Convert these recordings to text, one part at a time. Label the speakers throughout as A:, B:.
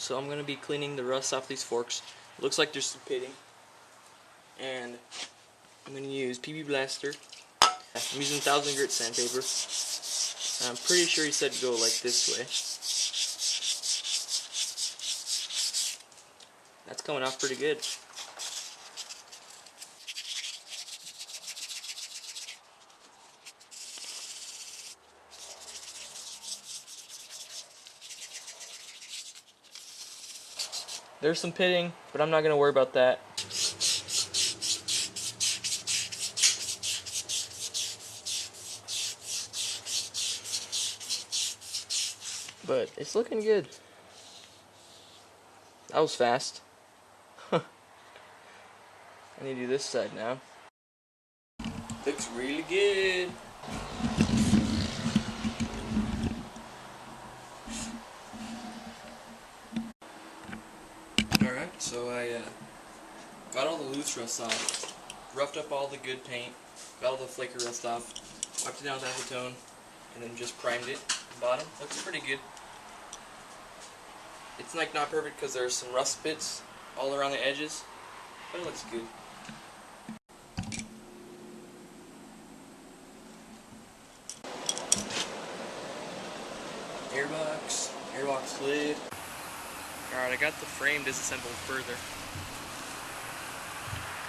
A: So I'm going to be cleaning the rust off these forks. It looks like there's some pitting. And I'm going to use PB Blaster. I'm using 1000 grit sandpaper. I'm pretty sure he said go like this way. That's coming off pretty good. There's some pitting, but I'm not going to worry about that. But it's looking good. That was fast. I need to do this side now. Looks really good. Alright, so I got all the loose rust off, roughed up all the good paint, got all the flaky rust off, wiped it down with acetone, and then just primed it. The bottom looks pretty good. It's like not perfect because there's some rust bits all around the edges, but it looks good. Airbox lid. Alright, I got the frame disassembled further.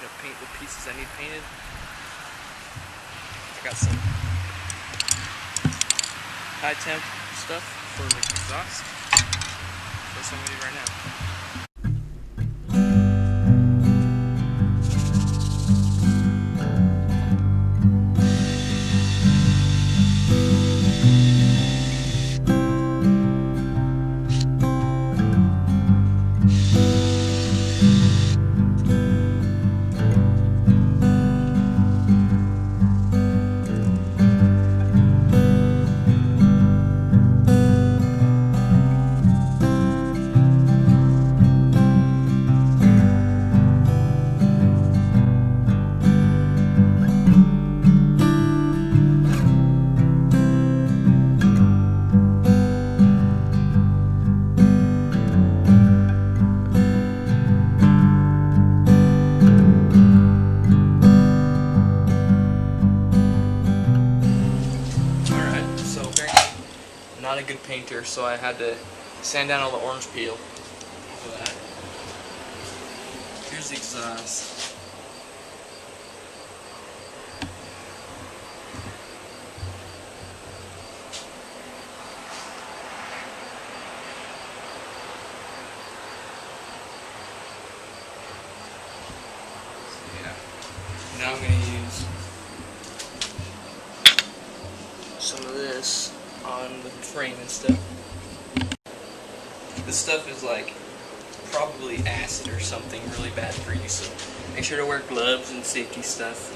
A: Gonna paint the pieces I need painted. I got some high temp stuff for the exhaust. That's what I'm gonna do right now. Not a good painter, so I had to sand down all the orange peel for that. Here's the exhaust. So yeah, now I'm going to use some of this on the frame and stuff. This stuff is like probably acid or something really bad for you, so make sure to wear gloves and safety stuff.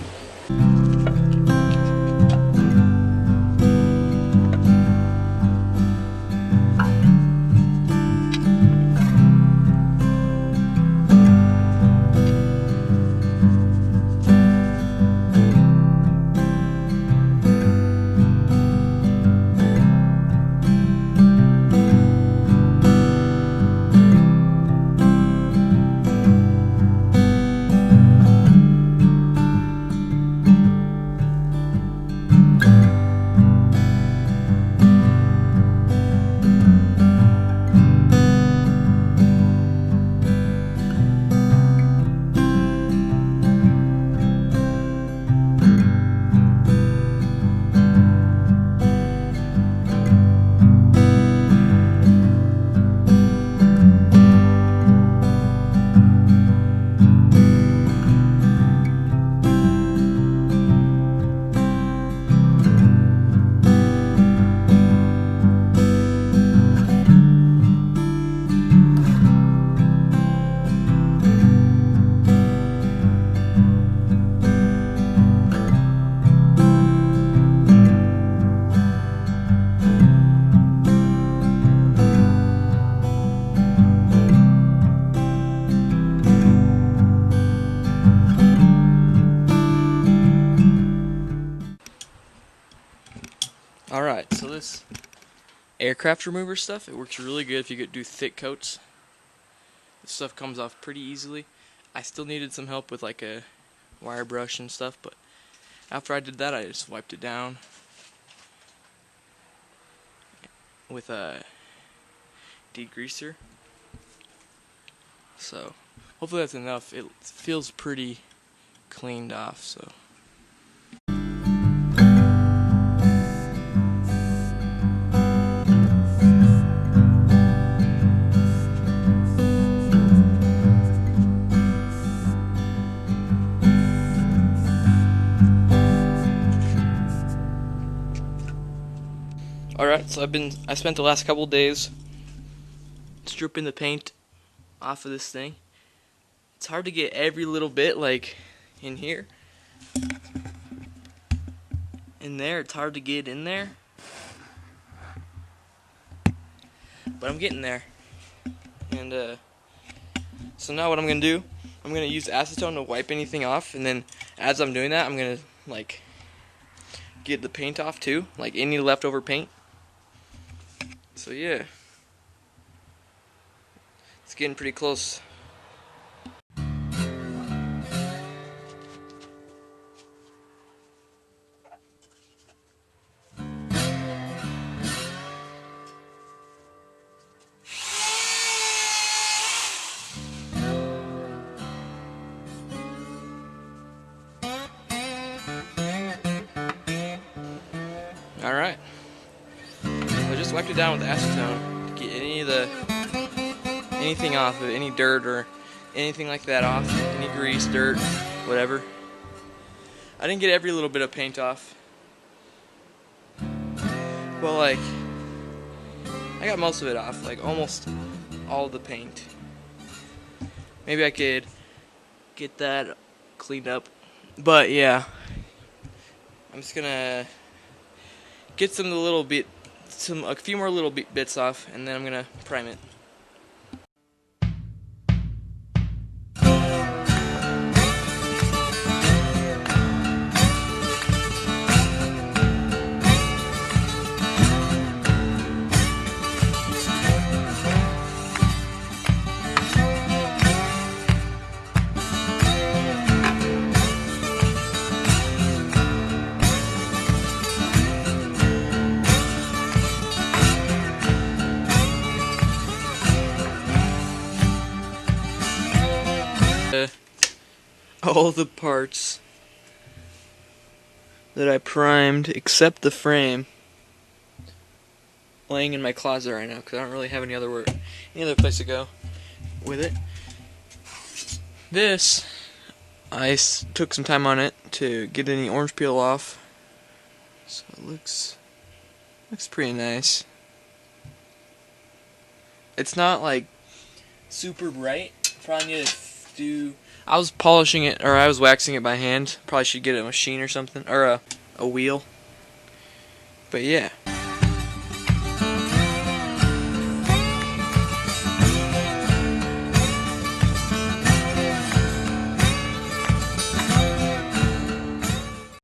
A: Alright, so this aircraft remover stuff, it works really good if you do thick coats. stuff comes off pretty easily. I still needed some help with like a wire brush and stuff, but after I did that, I just wiped it down with a degreaser. So hopefully that's enough. It feels pretty cleaned off, so. Alright, so I spent the last couple days stripping the paint off of this thing. It's hard to get every little bit, like in here. In there, it's hard to get in there. But I'm getting there. And so now what I'm gonna do, I'm gonna use acetone to wipe anything off, and then as I'm doing that, I'm gonna like get the paint off too, like any leftover paint. So yeah, it's getting pretty close. Alright, I just wiped it down with acetone to get anything off of it, any dirt or anything like that off, any grease, dirt, whatever. I didn't get every little bit of paint off, but like I got most of it off, like almost all the paint. Maybe I could get that cleaned up, but yeah, I'm just gonna get a few more little bits off, and then I'm gonna prime it. All the parts that I primed except the frame laying in my closet right now because I don't really have any other place to go with it. This, I took some time on it to get any orange peel off, so it looks pretty nice. It's not like super bright. Probably need to do. I was polishing it, or I was waxing it by hand. Probably should get a machine or something, or a wheel. But yeah.